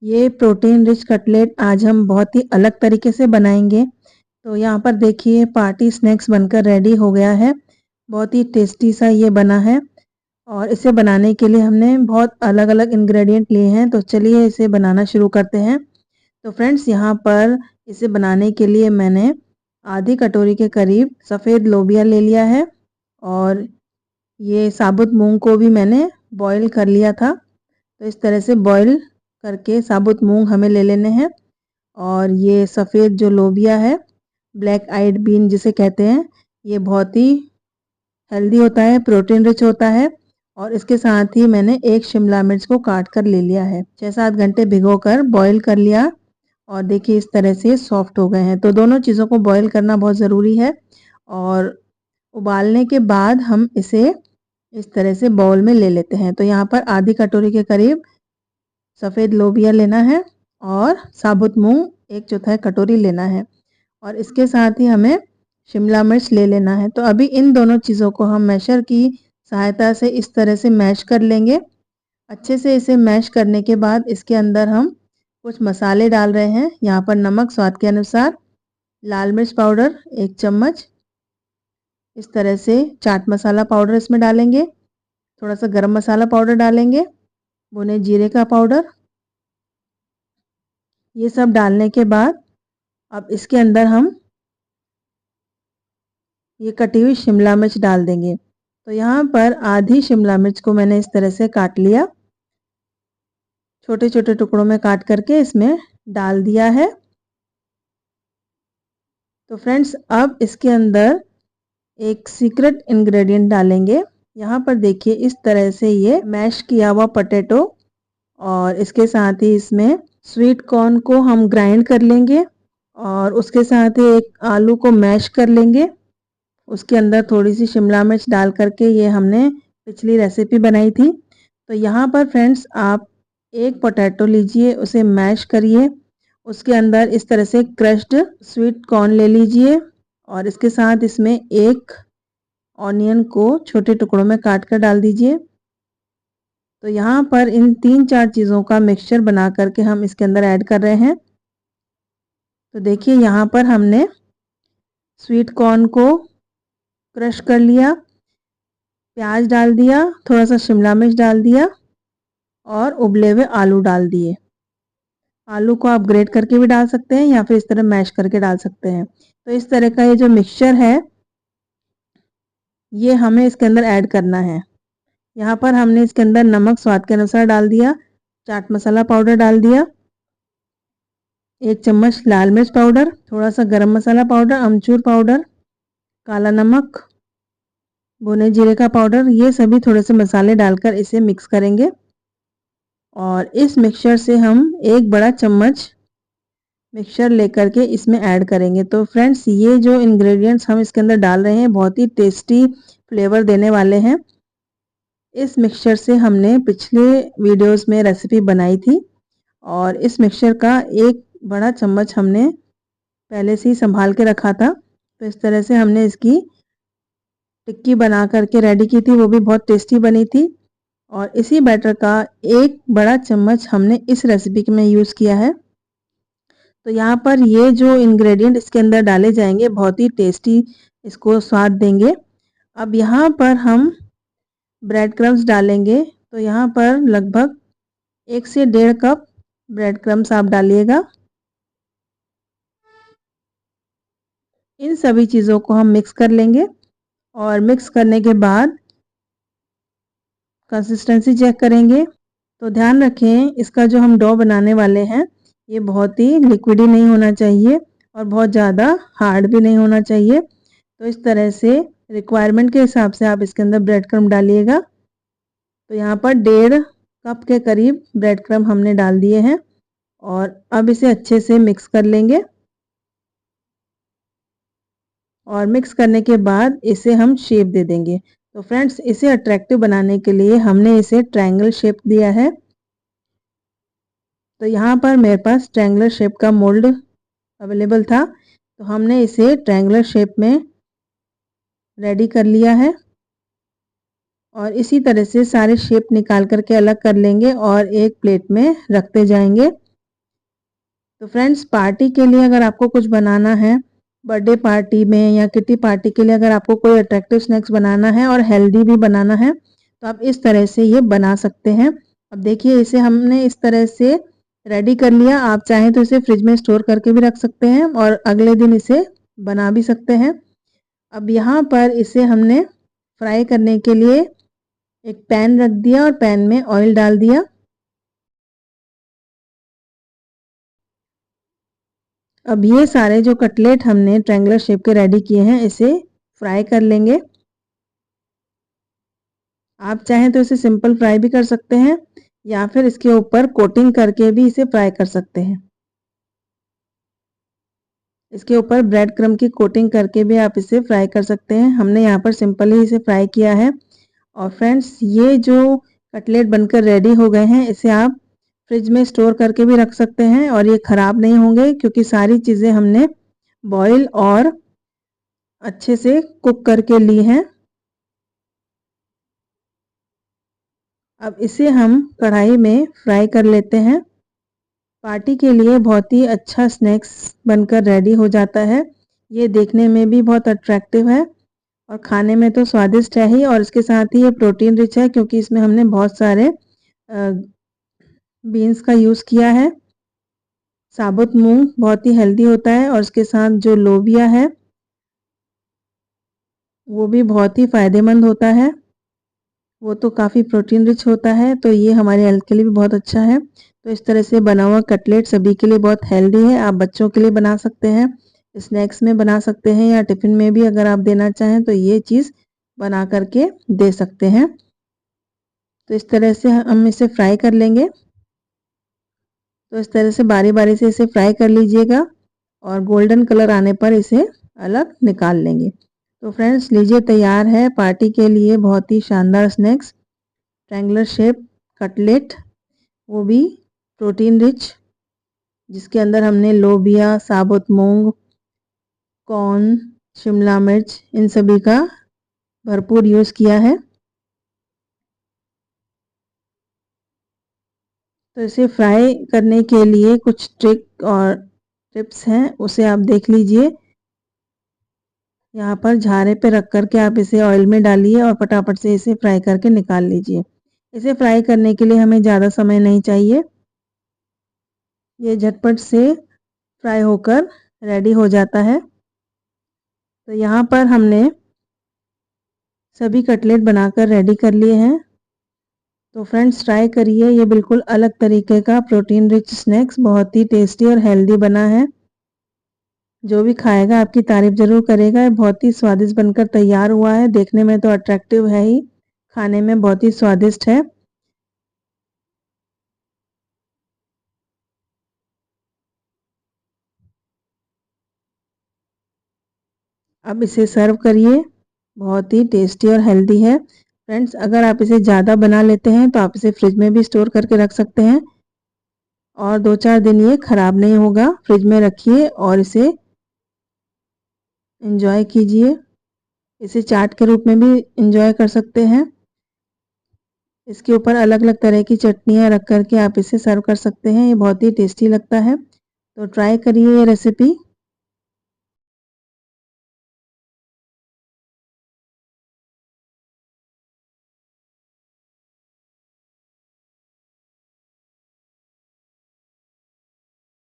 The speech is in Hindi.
ये प्रोटीन रिच कटलेट आज हम बहुत ही अलग तरीके से बनाएंगे। तो यहाँ पर देखिए पार्टी स्नैक्स बनकर रेडी हो गया है। बहुत ही टेस्टी सा ये बना है और इसे बनाने के लिए हमने बहुत अलग-अलग इंग्रेडिएंट लिए हैं। तो चलिए इसे बनाना शुरू करते हैं। तो फ्रेंड्स यहाँ पर इसे बनाने के लिए मैंने आधी कटोरी के करीब सफ़ेद लोबिया ले लिया है और ये साबुत मूंग को भी मैंने बॉईल कर लिया था। तो इस तरह से बॉईल करके साबुत मूंग हमें ले लेने हैं। और ये सफ़ेद जो लोबिया है, ब्लैक आइड बीन जिसे कहते हैं, ये बहुत ही हेल्दी होता है, प्रोटीन रिच होता है। और इसके साथ ही मैंने एक शिमला मिर्च को काट कर ले लिया है। 6-7 घंटे भिगोकर बॉईल कर लिया और देखिए इस तरह से सॉफ्ट हो गए हैं। तो दोनों चीज़ों को बॉईल करना बहुत ज़रूरी है और उबालने के बाद हम इसे इस तरह से बाउल में ले लेते हैं। तो यहाँ पर आधी कटोरी के करीब सफ़ेद लोबिया लेना है और साबुत मूंग 1/4 कटोरी लेना है और इसके साथ ही हमें शिमला मिर्च ले लेना है। तो अभी इन दोनों चीज़ों को हम मैशर की सहायता से इस तरह से मैश कर लेंगे। अच्छे से इसे मैश करने के बाद इसके अंदर हम कुछ मसाले डाल रहे हैं। यहाँ पर नमक स्वाद के अनुसार, लाल मिर्च पाउडर 1 चम्मच, इस तरह से चाट मसाला पाउडर इसमें डालेंगे, थोड़ा सा गरम मसाला पाउडर डालेंगे, भुने जीरे का पाउडर। ये सब डालने के बाद अब इसके अंदर हम ये कटी हुई शिमला मिर्च डाल देंगे। तो यहाँ पर आधी शिमला मिर्च को मैंने इस तरह से काट लिया, छोटे छोटे टुकड़ों में काट करके इसमें डाल दिया है। तो फ्रेंड्स अब इसके अंदर एक सीक्रेट इंग्रेडिएंट डालेंगे। यहाँ पर देखिए इस तरह से ये मैश किया हुआ पोटैटो और इसके साथ ही इसमें स्वीट कॉर्न को हम ग्राइंड कर लेंगे और उसके साथ ही एक आलू को मैश कर लेंगे। उसके अंदर थोड़ी सी शिमला मिर्च डाल करके ये हमने पिछली रेसिपी बनाई थी। तो यहाँ पर फ्रेंड्स आप एक पोटैटो लीजिए, उसे मैश करिए, उसके अंदर इस तरह से क्रश्ड स्वीट कॉर्न ले लीजिए और इसके साथ इसमें एक ऑनियन को छोटे टुकड़ों में काट कर डाल दीजिए। तो यहाँ पर इन 3-4 चीज़ों का मिक्सचर बना करके हम इसके अंदर ऐड कर रहे हैं। तो देखिए यहाँ पर हमने स्वीट कॉर्न को क्रश कर लिया, प्याज डाल दिया, थोड़ा सा शिमला मिर्च डाल दिया और उबले हुए आलू डाल दिए। आलू को आप ग्रेट करके भी डाल सकते हैं या फिर इस तरह मैश करके डाल सकते हैं। तो इस तरह का ये जो मिक्सचर है ये हमें इसके अंदर ऐड करना है। यहाँ पर हमने इसके अंदर नमक स्वाद के अनुसार डाल दिया, चाट मसाला पाउडर डाल दिया, 1 चम्मच लाल मिर्च पाउडर, थोड़ा सा गरम मसाला पाउडर, अमचूर पाउडर, काला नमक, भुने जीरे का पाउडर, ये सभी थोड़े से मसाले डालकर इसे मिक्स करेंगे और इस मिक्सचर से हम 1 बड़ा चम्मच मिक्सचर लेकर के इसमें ऐड करेंगे। तो फ्रेंड्स ये जो इंग्रेडिएंट्स हम इसके अंदर डाल रहे हैं बहुत ही टेस्टी फ्लेवर देने वाले हैं। इस मिक्सचर से हमने पिछले वीडियोस में रेसिपी बनाई थी और इस मिक्सचर का 1 बड़ा चम्मच हमने पहले से ही संभाल के रखा था। तो इस तरह से हमने इसकी टिक्की बना करके रेडी की थी, वो भी बहुत टेस्टी बनी थी। और इसी बैटर का 1 बड़ा चम्मच हमने इस रेसिपी में यूज़ किया है। तो यहाँ पर ये जो इंग्रेडिएंट इसके अंदर डाले जाएंगे बहुत ही टेस्टी इसको स्वाद देंगे। अब यहाँ पर हम ब्रेड क्रम्स डालेंगे। तो यहाँ पर लगभग 1 से 1.5 कप ब्रेड क्रम्स आप डालिएगा। इन सभी चीज़ों को हम मिक्स कर लेंगे और मिक्स करने के बाद कंसिस्टेंसी चेक करेंगे। तो ध्यान रखें इसका जो हम डो बनाने वाले हैं ये बहुत ही लिक्विडी नहीं होना चाहिए और बहुत ज़्यादा हार्ड भी नहीं होना चाहिए। तो इस तरह से रिक्वायरमेंट के हिसाब से आप इसके अंदर ब्रेड क्रम्ब डालिएगा। तो यहाँ पर 1.5 कप के करीब ब्रेड क्रम्ब हमने डाल दिए हैं और अब इसे अच्छे से मिक्स कर लेंगे और मिक्स करने के बाद इसे हम शेप दे देंगे। तो फ्रेंड्स इसे अट्रैक्टिव बनाने के लिए हमने इसे ट्रायंगल शेप दिया है। तो यहाँ पर मेरे पास ट्रायंगुलर शेप का मोल्ड अवेलेबल था तो हमने इसे ट्रायंगुलर शेप में रेडी कर लिया है और इसी तरह से सारे शेप निकाल करके अलग कर लेंगे और एक प्लेट में रखते जाएंगे। तो फ्रेंड्स, पार्टी के लिए अगर आपको कुछ बनाना है, बर्थडे पार्टी में या किटी पार्टी के लिए अगर आपको कोई अट्रैक्टिव स्नैक्स बनाना है और हेल्दी भी बनाना है, तो आप इस तरह से ये बना सकते हैं। अब देखिए, इसे हमने इस तरह से रेडी कर लिया। आप चाहें तो इसे फ्रिज में स्टोर करके भी रख सकते हैं और अगले दिन इसे बना भी सकते हैं। अब यहाँ पर इसे हमने फ्राई करने के लिए एक पैन रख दिया और पैन में ऑयल डाल दिया। अब ये सारे जो कटलेट हमने ट्रायंगुलर शेप के रेडी किए हैं, इसे फ्राई कर लेंगे। आप चाहें तो इसे सिंपल फ्राई भी कर सकते हैं या फिर इसके ऊपर कोटिंग करके भी इसे फ्राई कर सकते हैं। इसके ऊपर ब्रेड क्रम्ब की कोटिंग करके भी आप इसे फ्राई कर सकते हैं। हमने यहाँ पर सिंपल ही इसे फ्राई किया है। और फ्रेंड्स, ये जो कटलेट बनकर रेडी हो गए हैं, इसे आप फ्रिज में स्टोर करके भी रख सकते हैं और ये ख़राब नहीं होंगे, क्योंकि सारी चीज़ें हमने बॉईल और अच्छे से कुक करके ली हैं। अब इसे हम कढ़ाई में फ्राई कर लेते हैं। पार्टी के लिए बहुत ही अच्छा स्नैक्स बनकर रेडी हो जाता है। ये देखने में भी बहुत अट्रैक्टिव है और खाने में तो स्वादिष्ट है ही, और इसके साथ ही ये प्रोटीन रिच है, क्योंकि इसमें हमने बहुत सारे बीन्स का यूज़ किया है। साबुत मूंग बहुत ही हेल्दी होता है और इसके साथ जो लोबिया है वो भी बहुत ही फ़ायदेमंद होता है। वो तो काफ़ी प्रोटीन रिच होता है, तो ये हमारे हेल्थ के लिए भी बहुत अच्छा है। तो इस तरह से बना हुआ कटलेट सभी के लिए बहुत हेल्दी है। आप बच्चों के लिए बना सकते हैं, स्नैक्स में बना सकते हैं या टिफ़िन में भी अगर आप देना चाहें तो ये चीज़ बना करके दे सकते हैं। तो इस तरह से हम इसे फ्राई कर लेंगे। तो इस तरह से बारी-बारी से इसे फ्राई कर लीजिएगा और गोल्डन कलर आने पर इसे अलग निकाल लेंगे। तो फ्रेंड्स, लीजिए, तैयार है पार्टी के लिए बहुत ही शानदार स्नैक्स ट्रायंगुलर शेप कटलेट, वो भी प्रोटीन रिच, जिसके अंदर हमने लोबिया, साबुत मूंग, कॉर्न, शिमला मिर्च, इन सभी का भरपूर यूज़ किया है। तो इसे फ्राई करने के लिए कुछ ट्रिक और टिप्स हैं, उसे आप देख लीजिए। यहाँ पर झारे पे रख कर के आप इसे ऑयल में डालिए और फटाफट से इसे फ्राई करके निकाल लीजिए। इसे फ्राई करने के लिए हमें ज़्यादा समय नहीं चाहिए। ये झटपट से फ्राई होकर रेडी हो जाता है। तो यहाँ पर हमने सभी कटलेट बनाकर रेडी कर लिए हैं। तो फ्रेंड्स, ट्राई करिए, ये बिल्कुल अलग तरीके का प्रोटीन रिच स्नैक्स बहुत ही टेस्टी और हेल्दी बना है। जो भी खाएगा आपकी तारीफ ज़रूर करेगा। ये बहुत ही स्वादिष्ट बनकर तैयार हुआ है। देखने में तो अट्रैक्टिव है ही, खाने में बहुत ही स्वादिष्ट है। अब इसे सर्व करिए। बहुत ही टेस्टी और हेल्दी है। फ्रेंड्स, अगर आप इसे ज़्यादा बना लेते हैं तो आप इसे फ्रिज में भी स्टोर करके रख सकते हैं और 2-4 दिन ये ख़राब नहीं होगा। फ्रिज में रखिए और इसे एंजॉय कीजिए। इसे चाट के रूप में भी एंजॉय कर सकते हैं। इसके ऊपर अलग-अलग तरह की चटनियाँ रख कर के आप इसे सर्व कर सकते हैं। ये बहुत ही टेस्टी लगता है। तो ट्राई करिए ये रेसिपी।